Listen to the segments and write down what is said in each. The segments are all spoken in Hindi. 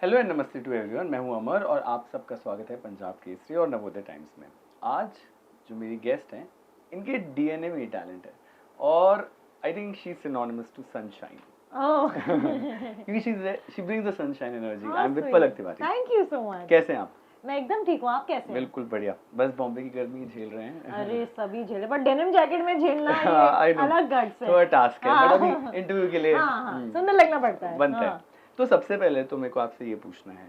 हेलो एंड नमस्ते टू एवरीवन, मैं हूं अमर और आप सबका स्वागत है पंजाब केसरी और नवोदय टाइम्स में। आज जो मेरी गेस्ट हैं, इनके डीएनए में ये टैलेंट है और I think she is synonymous to sunshine. क्योंकि she brings the sunshine energy. I am with Palak Tiwari. Thank you so much. कैसे हैं आप? मैं एकदम ठीक हूँ, आप कैसे हैं? बिल्कुल बढ़िया, बस बॉम्बे की गर्मी झेल रहे हैं। अरे सभी झेले, बट डेनिम जैकेट में झेलना ये अलग गट्स है, थोड़ा टास्क है, बट अभी इंटरव्यू के लिए सुनने लगना पड़ता है, बनता है। तो सबसे पहले तो मेरे को आपसे ये पूछना है,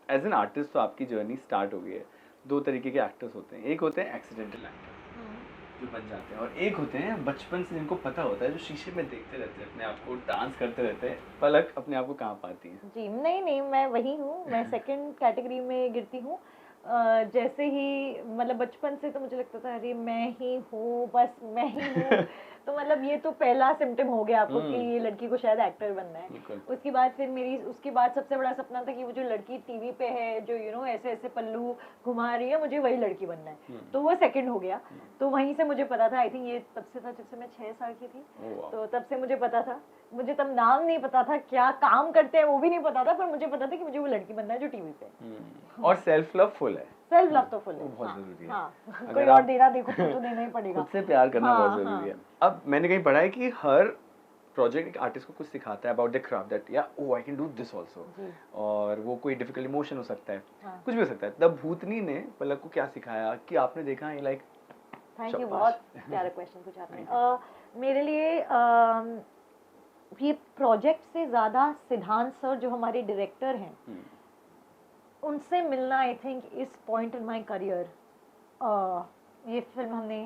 एज एन आर्टिस्ट तो आपकी जर्नी स्टार्ट हो गई है। दो तरीके के एक्टर्स होते हैं, एक होते हैं एक्सीडेंटल एक्टर जो बन जाते हैं और एक होते हैं बचपन से जिनको पता होता है, जो शीशे में देखते रहते हैं अपने आप को, डांस करते रहते हैं। पलक अपने आप को कहाँ पाती है? जी नहीं, मैं वही हूँ, मैं सेकंड कैटेगरी में गिरती हूँ। जैसे ही मतलब बचपन से तो मुझे लगता था अरे मैं ही हूँ, बस मैं ही हूँ। तो मतलब ये तो पहला सिम्टम हो गया आपको कि ये लड़की को शायद एक्टर बनना है। उसके बाद फिर उसके बाद सबसे बड़ा सपना था कि वो जो लड़की टीवी पे है, जो ऐसे ऐसे पल्लू घुमा रही है, मुझे वही लड़की बनना है। तो वो सेकंड हो गया। तो वहीं से मुझे पता था, आई थिंक ये तब से था जब से मैं 6 साल की थी। तो तब से मुझे पता था, मुझे तब नाम नहीं पता था, क्या काम करते हैं वो भी नहीं पता था, पर मुझे पता था कि मुझे वो लड़की बनना है जो टीवी पे। और सेल्फ लव फुल है। सेल्फ लव तो फुल है, बहुत जरूरी है। हाँ। कोई और देना देखो तो देना ही पड़ेगा। खुद से प्यार करना बहुत जरूरी है। अब मैंने कहीं पढ़ा है कि हर प्रोजेक्ट एक आर्टिस्ट को कुछ सिखाता है about the craft, that yeah oh I can do this also. और वो कोई डिफिकल्ट इमोशन हो सकता है, कुछ भी हो सकता है। तब भूतनी ने पलक को क्या सिखाया कि आपने देखा है लाइक? थैंक यू, बहुत प्यारा क्वेश्चन पूछा आपने। मेरे लिए ये प्रोजेक्ट से ज्यादा सिद्धांत सर जो हमारे डायरेक्टर हैं, उनसे मिलना आई थिंक इस पॉइंट इन माय करियर। ये फिल्म हमने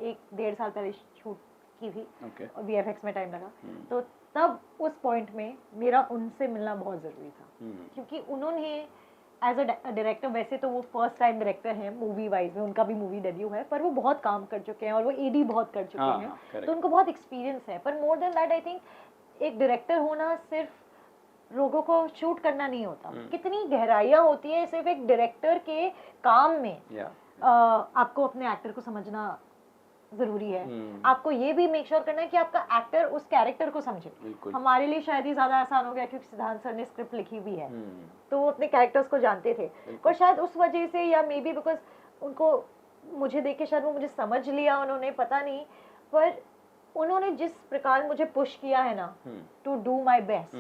1-1.5 साल पहले शूट की थी और VFX में टाइम लगा। तो तब उस पॉइंट में मेरा उनसे मिलना बहुत ज़रूरी था, क्योंकि उन्होंने एज अ डायरेक्टर, वैसे तो वो फर्स्ट टाइम डायरेक्टर हैं मूवी वाइज में, उनका भी मूवी डेब्यू है, पर वो बहुत काम कर चुके हैं और वो AD बहुत कर चुके हैं। तो उनको बहुत एक्सपीरियंस है। पर more than that I think एक डायरेक्टर होना सिर्फ लोगों को शूट करना नहीं होता, कितनी गहराइयाँ होती है सिर्फ एक डायरेक्टर के काम में। आपको अपने एक्टर को समझना जरूरी है। आपको ये भी मेक श्योर करना है कि आपका एक्टर उस कैरेक्टर को समझे। हमारे लिए शायद ही ज्यादा आसान हो गया क्योंकि सिद्धांत सर ने स्क्रिप्ट लिखी भी है, तो वो अपने कैरेक्टर्स को जानते थे। और शायद उस वजह से, या मे बी बिकॉज उनको मुझे देख के शायद वो मुझे समझ लिया उन्होंने, पता नहीं, पर उन्होंने जिस प्रकार मुझे पुश किया है ना टू डू माई बेस्ट,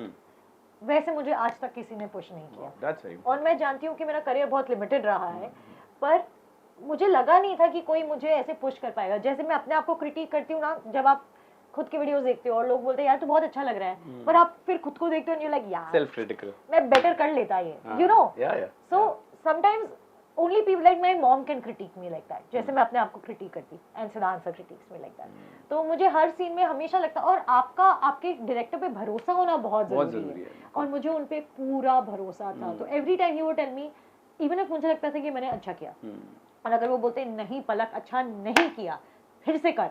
वैसे मुझे आज तक किसी ने पुश नहीं किया। और मैं जानती हूँ कि मेरा करियर बहुत लिमिटेड रहा है, पर मुझे लगा नहीं था कि कोई मुझे ऐसे पुश कर पाएगा। जैसे मैं अपने आप को क्रिटिक करती हूँ ना, जब आप खुद के वीडियोस देखते हो और लोग बोलते हैं यार तो बहुत अच्छा लग रहा है, पर आप फिर खुद को देखते हो यू लाइक यार सेल्फ क्रिटिकल, मैं बेटर कर लेता ये, you know. So sometimes only people like my mom can critique me like that, जैसे मैं अपने आप को क्रिटिक करती, and सिद्धांत sir critiques me like that। तो मुझे हर सीन में हमेशा लगता, और आपके डायरेक्टर पे भरोसा होना बहुत जरूरी है। और मुझे उन पे पूरा भरोसा था। तो एवरी टाइम ही वो टेल मी, इवन इफ मुझे लगता था कि मैंने अच्छा किया, और अगर वो बोलते नहीं पलक अच्छा नहीं किया, फिर से कर,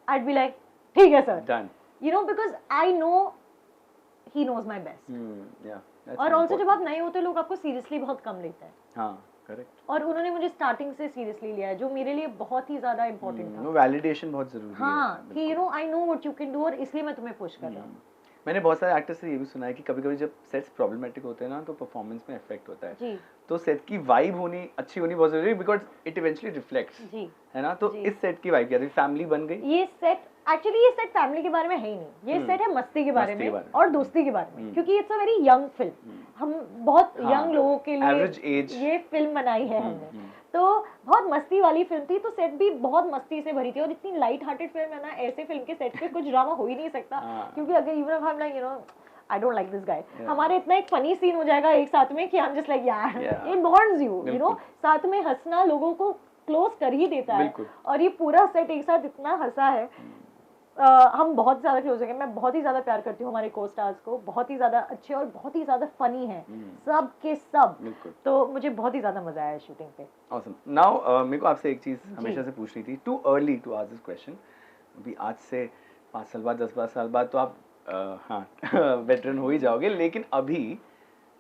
I'd be like ठीक है sir, done, you know, because I know he knows my best। और ऑल्सो जब आप नए होते लोग आपको सीरियसली बहुत कम लेते हैं। हाँ, करेक्ट। और उन्होंने मुझे स्टार्टिंग से सीरियसली लिया है, जो मेरे लिए बहुत ही ज्यादा इंपॉर्टेंट था। वैलिडेशन बहुत जरूरी है। हाँ, कि I know what you can do, और इसलिए मैं तुम्हें पुश कर रहा हूँ। मैंने बहुत सारे एक्टर्स से ये भी सुना है कि कभी-कभी जब सेट्स प्रॉब्लमेटिक होते हैं ना, तो परफॉर्मेंस में इफेक्ट होता है जी। तो सेट की वाइब होनी अच्छी होनी बहुत जरूरी है, बिकॉज़ इट इवेंचुअली रिफ्लेक्ट्स जी, है ना। तो इस सेट की वाइब क्या थी? फैमिली बन गई? ये सेट फैमिली के बारे में है ही नहीं, ये सेट है मस्ती के बारे में और दोस्ती के बारे में, क्योंकि it's a very young film. हम बहुत यंग लोगों के लिए एवरेज एज ये फिल्म बनाई है हमने। तो बहुत मस्ती वाली फिल्म थी, तो सेट भी बहुत मस्ती से भरी थी। और इतनी लाइट हार्टेड फिल्म है ना, ऐसे फिल्म के सेट पे कुछ ड्रामा हो ही नहीं सकता, क्योंकि अगर even if I am like you know I don't like this guy, हमारे इतना एक फनी सीन हो जाएगा एक साथ में कि आई एम जस्ट लाइक यार, इट बॉन्ड्स यू नो, साथ में हंसना लोगों को क्लोज कर ही देता है। और ये पूरा सेट एक साथ इतना हंसा है, हम बहुत ज्यादा क्लोज हो गए। मैं बहुत ही ज्यादा प्यार करती हूँ हमारे को स्टार्स को, बहुत ही ज्यादा अच्छे और बहुत ही ज्यादा फनी है सब के सब। तो मुझे बहुत ही ज्यादा मजा आया शूटिंग पे। ऑसम। नाउ मेरे को आपसे एक चीज हमेशा से पूछनी थी, too early to ask this question. अभी आज से 5 साल बाद 10-12 साल बाद तो आप हाँ वेटरन हो ही जाओगे, लेकिन अभी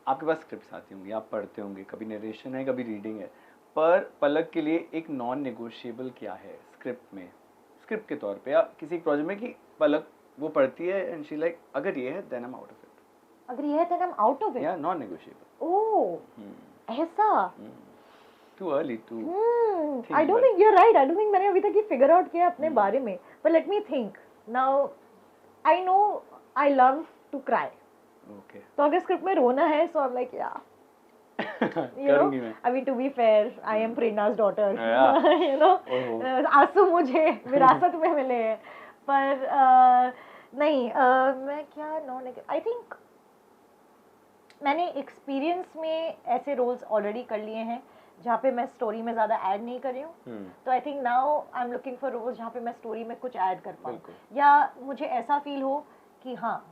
आपके पास स्क्रिप्ट्स आती होंगी, आप पढ़ते होंगे, कभी नरेशन है कभी रीडिंग है, पर पलक के लिए एक नॉन नेगोशिएबल क्या है स्क्रिप्ट में, स्क्रिप्ट के तौर पे या किसी प्रोजेक्ट में, कि पलक वो पढ़ती है एंड शी लाइक अगर ये है then I am out of it? agree है then I'm out of it. Yeah, non negotiable. Oh, ऐसा. Too early to I don't think you're right. I don't think मैंने अभी तक ये figure out किया अपने बारे में. But let me think. Now I know I love to cry. Okay. तो अगर स्क्रिप्ट में रोना है, so I'm like yeah. You know, I mean to be fair, I am Prerna's daughter. You know, आंसू मुझे विरासत में मिले हैं, पर नहीं, मैं क्या I think मैंने एक्सपीरियंस में ऐसे रोल्स ऑलरेडी कर लिए हैं जहाँ पे मैं स्टोरी में ज़्यादा ऐड नहीं कर रही हूँ, तो I think now I am looking for roles जहाँ पे मैं स्टोरी में कुछ ऐड कर पाऊँ, या मुझे ऐसा फील हो कि हाँ.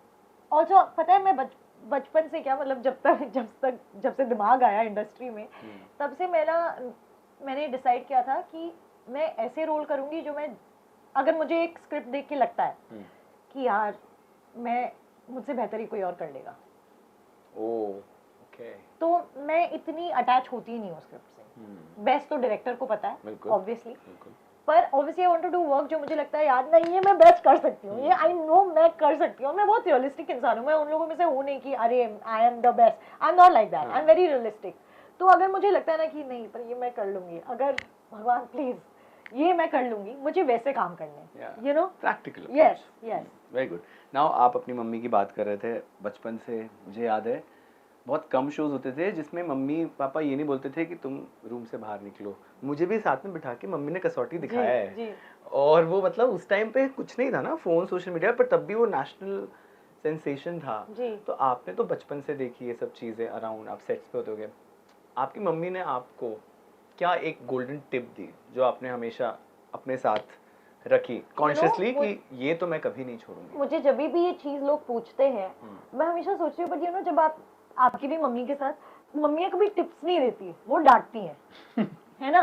ऑल्सो पता है मैं बचपन से क्या, मतलब जब से दिमाग आया इंडस्ट्री में, तब से मैंने डिसाइड किया था कि मैं ऐसे रोल करूँगी जो मैं, अगर मुझे एक स्क्रिप्ट देख के लगता है कि यार मुझसे बेहतर ही कोई और कर लेगा, तो मैं इतनी अटैच होती ही नहीं हूँ स्क्रिप्ट से. बेस्ट तो डायरेक्टर को पता है ऑब्वियसली, पर obviously I want to do work जो मुझे लगता है यार नहीं ये मैं बेस्ट कर सकती हूँ, ये आई नो मैं कर सकती हूँ. मैं बहुत रियलिस्टिक इंसान हूँ, मैं उन लोगों में से हूँ नहीं कि अरे I am the best, I am not like that, I am very realistic. तो अगर मुझे लगता है ना कि नहीं पर ये मैं कर लूंगी, अगर भगवान प्लीज ये मैं कर लूंगी, मुझे वैसे काम करने, you know, practical. Yes yes. Very good. Now आप अपनी मम्मी की बात कर रहे थे बचपन से, मुझे याद है बहुत कम शोज होते थे जिसमें मम्मी पापा ये नहीं बोलते थे कि तुम रूम से बाहर निकलो. मुझे भी साथ में बिठा के मम्मी ने कसौटी दिखाया है जी. और वो मतलब उस टाइम पे कुछ नहीं था ना, फोन सोशल मीडिया, पर तब भी वो नेशनल सेंसेशन था जी. तो आपने तो बचपन से देखी ये सब चीज़ें अराउंड, आप सेट्स पे होते होगे. आपकी मम्मी ने आपको क्या एक गोल्डन टिप दी जो आपने हमेशा अपने साथ रखी कॉन्शियसली कि ये तो मैं कभी नहीं छोड़ूंगी? मुझे जब भी ये चीज़ लोग पूछते हैं मैं हमेशा सोचती हूँ, बट यू नो जब आपकी भी मम्मी के साथ, मम्मियाँ कभी टिप्स नहीं देती, वो डांटती हैं है ना,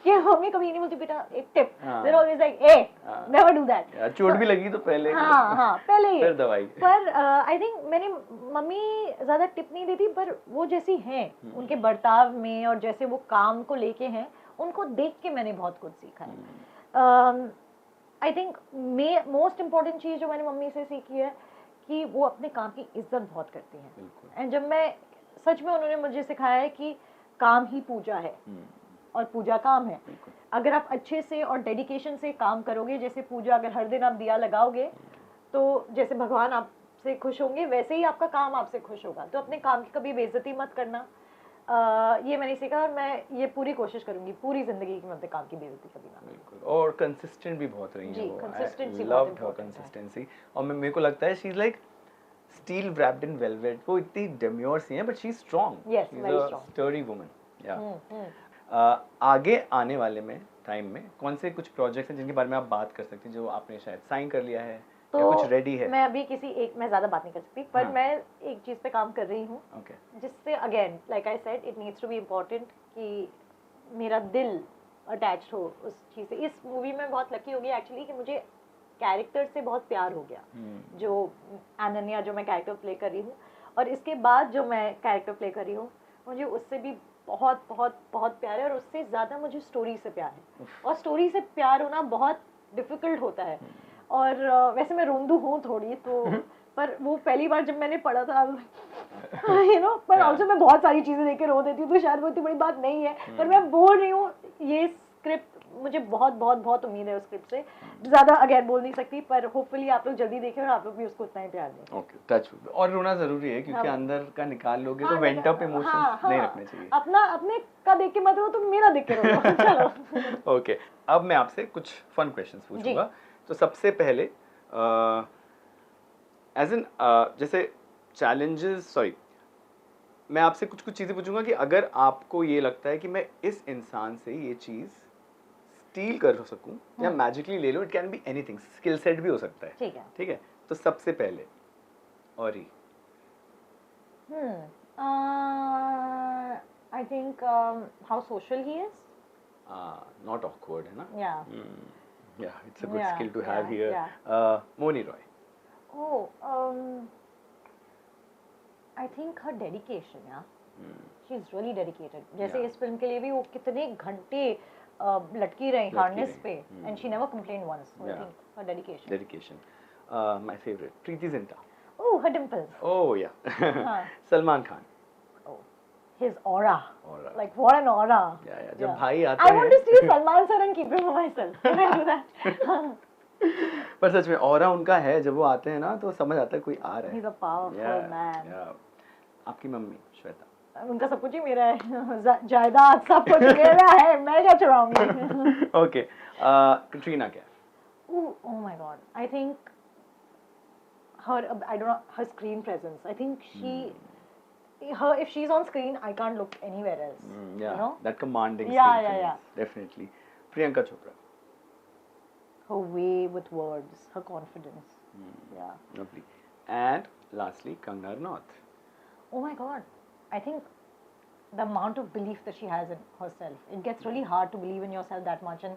कि मम्मी कभी नहीं बोलती बेटा एक tip, they are always like a never do that. चोट भी लगी तो पहले पहले ही फिर दवाई. पर आई थिंक मैंने मम्मी ज्यादा टिप नहीं देती, पर वो जैसी हैं उनके बर्ताव में और जैसे वो काम को लेके हैं, उनको देख के मैंने बहुत कुछ सीखा है. आई थिंक मोस्ट इम्पोर्टेंट चीज़ जो मैंने मम्मी से सीखी है कि वो अपने काम की इज्जत बहुत करती हैं. एंड जब मैं सच में, उन्होंने मुझे सिखाया है कि काम ही पूजा है और पूजा काम है. अगर आप अच्छे से और डेडिकेशन से काम करोगे, जैसे पूजा अगर हर दिन आप दिया लगाओगे तो जैसे भगवान आपसे खुश होंगे वैसे ही आपका काम आपसे खुश होगा. तो अपने काम की कभी बेइज्जती मत करना, ये मैंने सीखा और मैं ये पूरी कोशिश करूंगी पूरी जिंदगी की मैं अपने काम की बेइज्जती कभी ना. बिल्कुल. और कंसिस्टेंट भी बहुत रही है वो. कंसिस्टेंसी बहुत है, कंसिस्टेंसी. और मेरे को लगता है she is like steel wrapped in velvet. वो इतनी डेम्योर सी हैं but she is strong. Yes, very strong, sturdy woman. या आगे आने वाले में टाइम में कौन से कुछ प्रोजेक्ट्स हैं जिनके बारे में आप बात कर सकते हैं जो आपने शायद साइन कर लिया है तो या कुछ रेडी है? मैं अभी किसी एक में ज्यादा बात नहीं कर सकती, पर मैं एक चीज पे काम कर रही हूँ जिससे again like I said it needs to be important कि मेरा दिल अटैच्ड हो उस चीज से. इस मूवी में बहुत लकी हो गई एक्चुअली कि मुझे कैरेक्टर से बहुत प्यार हो गया. जो अनन्या जो मैं कैरेक्टर प्ले कर रही हूँ, और इसके बाद जो मैं कैरेक्टर प्ले कर रही हूँ, मुझे उससे भी बहुत बहुत बहुत प्यार है. और उससे ज़्यादा मुझे स्टोरी से प्यार है, और स्टोरी से प्यार होना बहुत डिफ़िकल्ट होता है. और वैसे मैं रोंदू हूँ थोड़ी तो पर वो पहली बार जब मैंने पढ़ा था यू नो, पर ऑल्सो मैं बहुत सारी चीज़ें देख के रो देती हूँ, तो शायद वो इतनी बड़ी बात नहीं है. पर मैं बोल रही हूँ ये स्क्रिप्ट, मुझे बहुत बहुत बहुत उम्मीद है उस स्क्रिप्ट से. ज़्यादा अगेन बोल नहीं सकती, पर होपफुली आप लोग जल्दी देखें और आप लोग भी उसको उतना ही प्यार दें. Okay, touch. और रोना ज़रूरी है क्योंकि अंदर का निकाल लोगे तो वेंट अप इमोशंस नहीं रखने चाहिए. अपने का देख के मत रो, तुम मेरा देख के रो. चलो. ओके, अब मैं आपसे कुछ फन क्वेश्चंस पूछूंगा. तो सबसे पहले एज एन जैसे चैलेंजेस, सॉरी, मैं आपसे कुछ चीज़ें पूछूंगा कि अगर आपको ये लगता है कि मैं इस इंसान से ये चीज़ स्टील कर सकूं या मैजिकली ले लूं, it can be anything, skill set भी हो सकता है. ठीक है. तो सबसे पहले औरी I think how social he is. Not awkward है ना. Yeah, it's a good skill to have here. Moni Roy. I think her dedication, she's really dedicated. जैसे इस फिल्म के लिए भी वो कितने घंटे लटकी रही हार्नेस पे, and she never complained once. So I think her dedication. My favorite, Preeti Zinta. Oh, her dimples. Oh yeah. Salman Khan. Oh, his aura. Aura. Like what an aura. Yeah. जब भाई आते हैं. I want to steal Salman sir and keep him for myself. Can I do that? पर सच में ऑरा उनका है, जब वो आते हैं ना तो समझ आता है कोई आ रहा है. He's a powerful man. आपकी मम्मी श्वेता. उनका सब कुछ ही मेरा है, जायदाद सब कुछ मेरा है, मैं क्या चुराऊंगी. Okay. कटरीना क्या? Oh my God. I think her, I don't know, her screen presence. I think if she's on screen, I can't look anywhere else. Yeah, you know? that commanding Yeah, screen yeah, presence, definitely. Priyanka Chopra. Her way with words, her confidence. Yeah. Lovely. And lastly, Kangana Ranaut. Oh my God. I think the amount of belief that she has in herself. It gets really hard to believe in yourself that much, and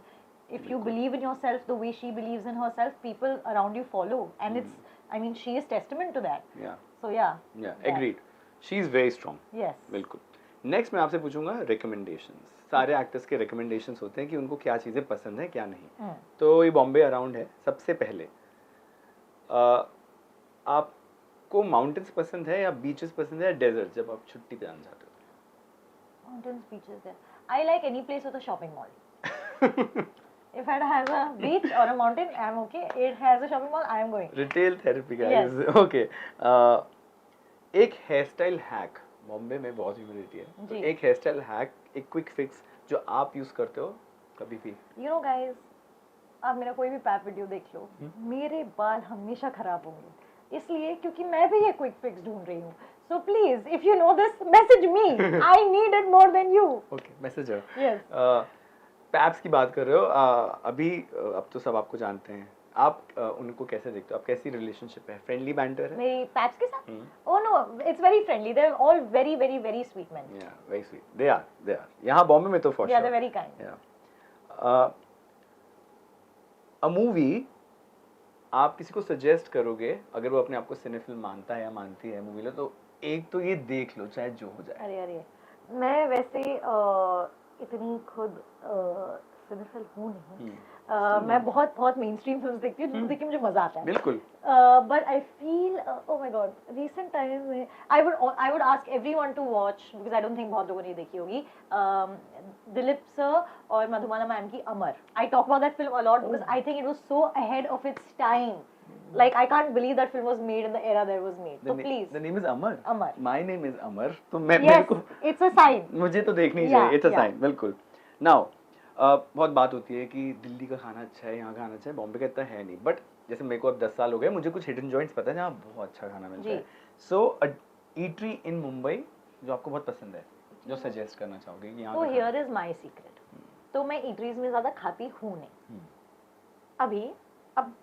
if you believe in yourself the way she believes in herself, people around you follow, and it's, I mean, she is testament to that. Yeah. So yeah. Yeah, agreed. She is very strong. Yes. बिल्कुल. Next मैं आपसे पूछूंगा recommendations. सारे एक्टर्स के recommendations होते हैं कि उनको क्या चीज़ें पसंद है क्या नहीं. तो ये बॉम्बे अराउंड है. सबसे पहले आपको माउंटेन्स पसंद है या बीचेस पसंद है या डेजर्ट जब आप छुट्टी पे जाना चाहते हो? Mountains, beaches there. I like any place with a shopping mall. If it has a beach or a mountain, I'm okay. It has a shopping mall, I am going. Retail therapy guys. Yes. Okay. एक हेयर स्टाइल हैक, बॉम्बे में बहुत ह्यूमिडिटी है, तो एक हेयर स्टाइल हैक, एक क्विक फिक्स जो आप यूज करते हो कभी भी. You know guys, आप मेरा कोई भी पैप वीडियो देख लो, मेरे बाल हमेशा खराब होंगे, इसलिए क्योंकि मैं भी ये क्विक फिक्स ढूंढ रही हूँ. So please, if you know this, message me. I need it more than you. Okay, messenger. Yes. Paps की बात कर रहे हो, अभी अब तो सब आपको जानते हैं. आप उनको कैसे देखते हो? आप कैसी रिलेशनशिप है? फ्रेंडली बैंटर है मेरी पैप्स के साथ? Oh no, it's very friendly. They're all very very very sweet men. Yeah, very sweet. They are. यहाँ बॉम्बे में तो for sure. Yeah, they're very kind. Yeah. A movie आप किसी को सजेस्ट करोगे अगर वो अपने आप को सिनेफिल्म मानता है या मानती है मूवी लो, तो एक तो ये देख लो चाहे जो हो जाए. अरे मैं वैसे इतनी खुद सिनेफिल हूँ नहीं. मैं बहुत मेन स्ट्रीम फिल्म्स देखती हूँ, देख के मुझे मजा आता है. बिल्कुल. But I feel oh my God, recent time में I would ask everyone to watch, because I don't think बहुत लोगों ने देखी होगी, दिलीप सर और मधुमाला मैम की Amar. I talk about that film a lot because I think it was so ahead of its time. Like I can't believe that film was made in the era that it was made. So please. The name is Amar. Amar. My name is Amar. तो मैं मेरे को. It's a sign. मुझे तो देखनी चाहिए. It's a sign. बिल्कुल. Now बहुत बात होती है कि दिल्ली का खाना अच्छा है, यहाँ का खाना अच्छा है, बॉम्बे का इतना है नहीं. बट जैसे मेरे को अब 10 साल हो गए, मुझे कुछ हिडन जॉइंट्स पता है जहाँ बहुत अच्छा खाना मिलता है. So a eatery in Mumbai जो आपको बहुत पसंद है, जो सजेस्ट करना चाहोगे कि यहाँ. So here is my secret. तो मैं eateries में ज़्यादा खाती हूँ नहीं. अभी अब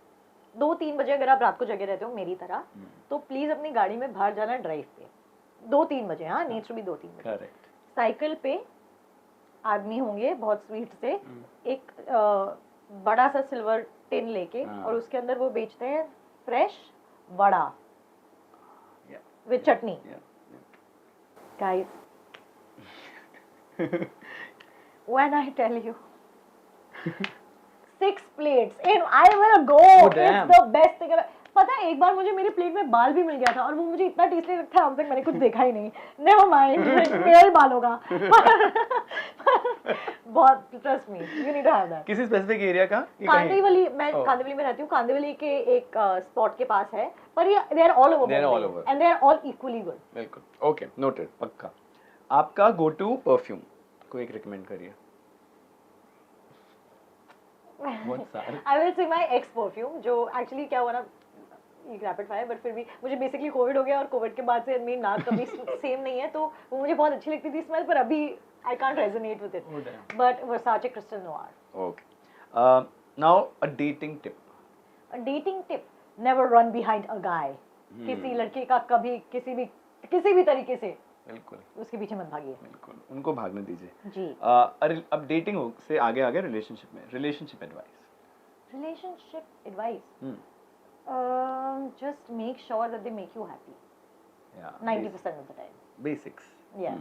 2-3 बजे अगर आप रात को जगे रहते हो मेरी तरह, तो प्लीज अपनी गाड़ी में बाहर जाना ड्राइव पे 2-3 बजे. हाँ, नीड्स टू बी 2-3 बजे. करेक्ट. साइकिल पे आदमी होंगे बहुत स्वीट से, एक बड़ा सा सिल्वर टिन लेके, और उसके अंदर वो बेचते हैं fresh vada with chutney. Guys, when I tell you 6 plates and I will go. It's the best thing ever. पता है एक बार मुझे मेरे प्लेट में बाल भी मिल गया था और वो मुझे इतना टेस्टी लगता है, अब तक मैंने कुछ देखा ही नहीं. Never mind, मेरा ही बाल होगा. बहुत, trust me, you need to have that. किसी स्पेसिफिक एरिया का? कांदिवली, मैं कांदिवली में रहती हूँ. कांदिवली के एक स्पॉट के पास है, पर ये they are all over. They are all over. And they are all equally good. बिल्कुल. Okay, noted. पक्का. आपका go to परफ्यूम कोई एक रिकमेंड करिए. I will say my ex perfume, जो actually क्या हुआ ना, ये रैपिड फायर, बट फिर भी मुझे बेसिकली कोविड हो गया और कोविड के बाद से मेरी नाक कभी सेम नहीं है, तो वो मुझे बहुत अच्छी लगती थी स्मेल, पर अभी I can't resonate with it. But Versace crystal noir. Okay. Now a dating tip. A dating tip, never run behind a guy. किसी लड़के का कभी किसी भी तरीके से बिल्कुल उसके पीछे मत भागिए. बिल्कुल, उनको भागने दीजिए जी. अब डेटिंग से आगे रिलेशनशिप में, relationship advice. Just make sure that they make you happy. Yeah. 90% of the time. Basics. Yeah.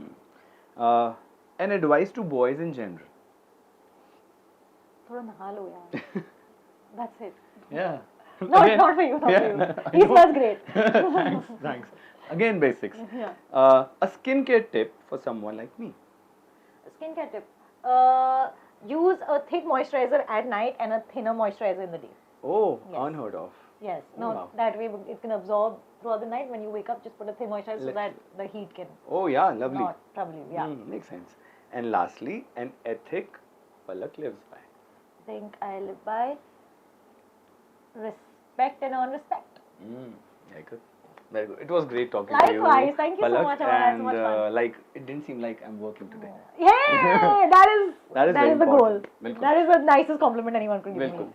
An advice to boys in general. थोड़ा नहा लो यार. That's it. Yeah. Not for you, not for you. He smells great. Thanks. Again, basics. Yeah. A skincare tip for someone like me. Skincare tip. Use a thick moisturizer at night and a thinner moisturizer in the day. Oh, Yes. unheard of. Yes. Oh, No, wow. that way it can absorb throughout the night. When you wake up, just put a thin moisturizer so that the heat can Oh, yeah, lovely. not trouble you. Yeah. Makes sense. And lastly, an ethic Palak lives by. I think I live by respect and earn respect. Very good. Very good. It was great talking to you. Likewise. Thank you so Palak, much. I had so much fun. And like, it didn't seem like I'm working today. Yeah, that is That is very the goal. important. Bilkul. That is the nicest compliment anyone could give me. Bilkul.